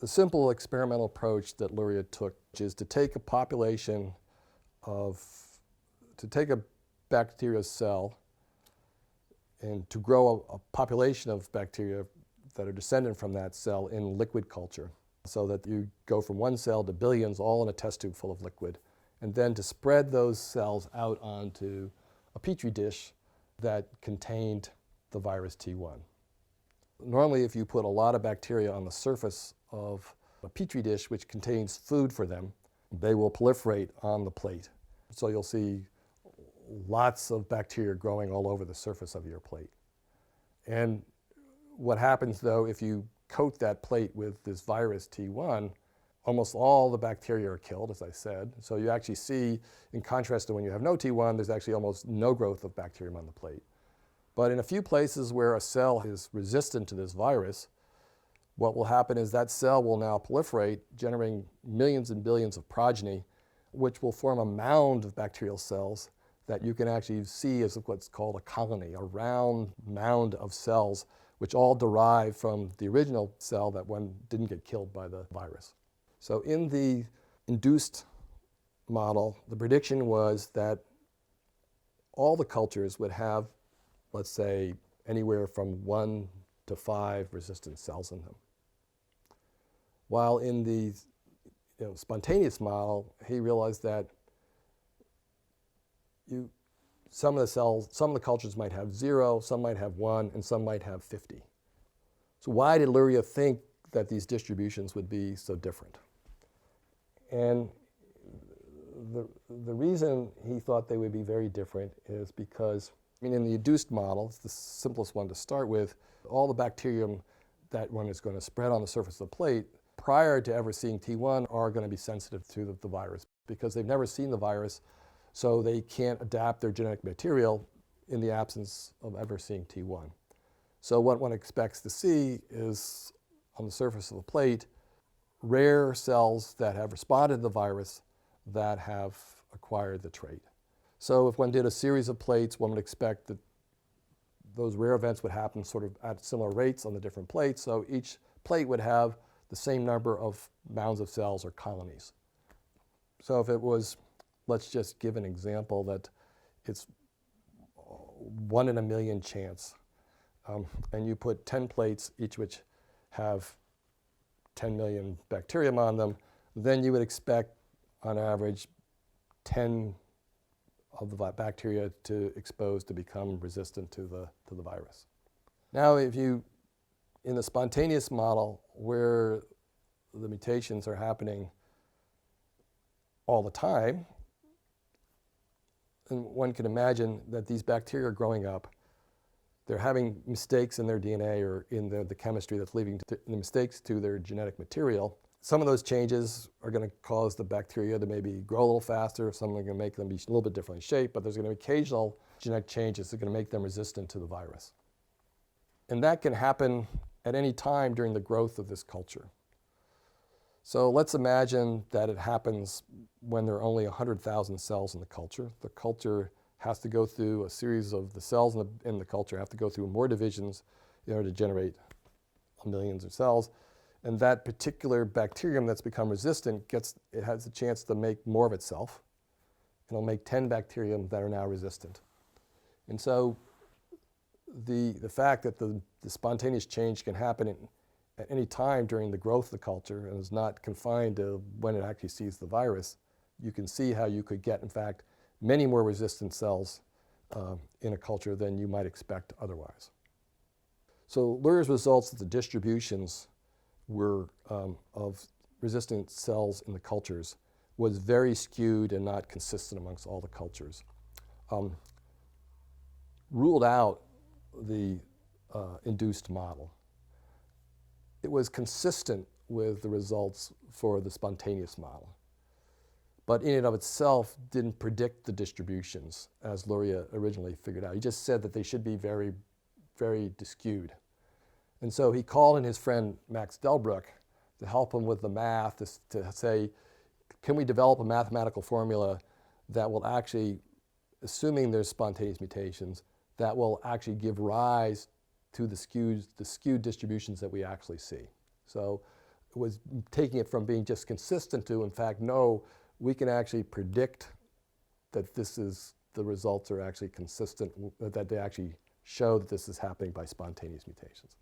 The simple experimental approach that Luria took is to take a population of, to take a bacterial cell and to grow a population of bacteria that are descendant from that cell in liquid culture, so that you go from one cell to billions all in a test tube full of liquid, and then to spread those cells out onto a petri dish that contained the virus T1. Normally, if you put a lot of bacteria on the surface of a petri dish which contains food for them, they will proliferate on the plate. So you'll see lots of bacteria growing all over the surface of your plate. And what happens, though, if you coat that plate with this virus T1, almost all the bacteria are killed, as I said. So you actually see, in contrast to when you have no T1, there's actually almost no growth of bacterium on the plate. But in a few places where a cell is resistant to this virus, what will happen is that cell will now proliferate, generating millions and billions of progeny, which will form a mound of bacterial cells that you can actually see as what's called a colony, a round mound of cells which all derive from the original cell that one didn't get killed by the virus. So in the induced model, the prediction was that all the cultures would have, let's say, anywhere from 1 to 5 resistant cells in them. While in the spontaneous model, he realized that some of the cultures might have 0, some might have 1, and some might have 50. So why did Luria think that these distributions would be so different? And the reason he thought they would be very different is because, I mean, in the induced model, it's the simplest one to start with, all the bacterium that one is going to spread on the surface of the plate prior to ever seeing T1 are going to be sensitive to the virus because they've never seen the virus, so they can't adapt their genetic material in the absence of ever seeing T1. So what one expects to see is, on the surface of the plate, rare cells that have responded to the virus that have acquired the trait. So if one did a series of plates, one would expect that those rare events would happen sort of at similar rates on the different plates, so each plate would have the same number of mounds of cells or colonies. So if it was, let's just give an example that it's 1 in a million chance, and you put 10 plates, each which have 10 million bacterium on them, then you would expect, on average, 10 of the bacteria to expose to become resistant to the virus. Now, if you, in the spontaneous model, where the mutations are happening all the time, and one can imagine that these bacteria are growing up, they're having mistakes in their DNA or in the chemistry that's leading to the mistakes to their genetic material. Some of those changes are going to cause the bacteria to maybe grow a little faster, some are going to make them be a little bit different in shape, but there's going to be occasional genetic changes that are going to make them resistant to the virus. And that can happen at any time during the growth of this culture. So let's imagine that it happens when there are only 100,000 cells in the culture. The culture has to go through a series of the cells in the culture have to go through more divisions in order to generate millions of cells. And that particular bacterium that's become resistant it has a chance to make more of itself. It'll make 10 bacterium that are now resistant. And so the fact that the spontaneous change can happen at any time during the growth of the culture and is not confined to when it actually sees the virus, you can see how you could get, in fact, many more resistant cells in a culture than you might expect otherwise. So Luria's results that the distributions were of resistant cells in the cultures was very skewed and not consistent amongst all the cultures. Ruled out the induced model. It was consistent with the results for the spontaneous model, but in and of itself didn't predict the distributions as Luria originally figured out. He just said that they should be very, very skewed. And so he called in his friend Max Delbruck to help him with the math to say, can we develop a mathematical formula that will actually, assuming there's spontaneous mutations, that will actually give rise to the skewed distributions that we actually see. So was taking it from being just consistent to, in fact, no, we can actually predict that the results are actually consistent, that they actually show that this is happening by spontaneous mutations.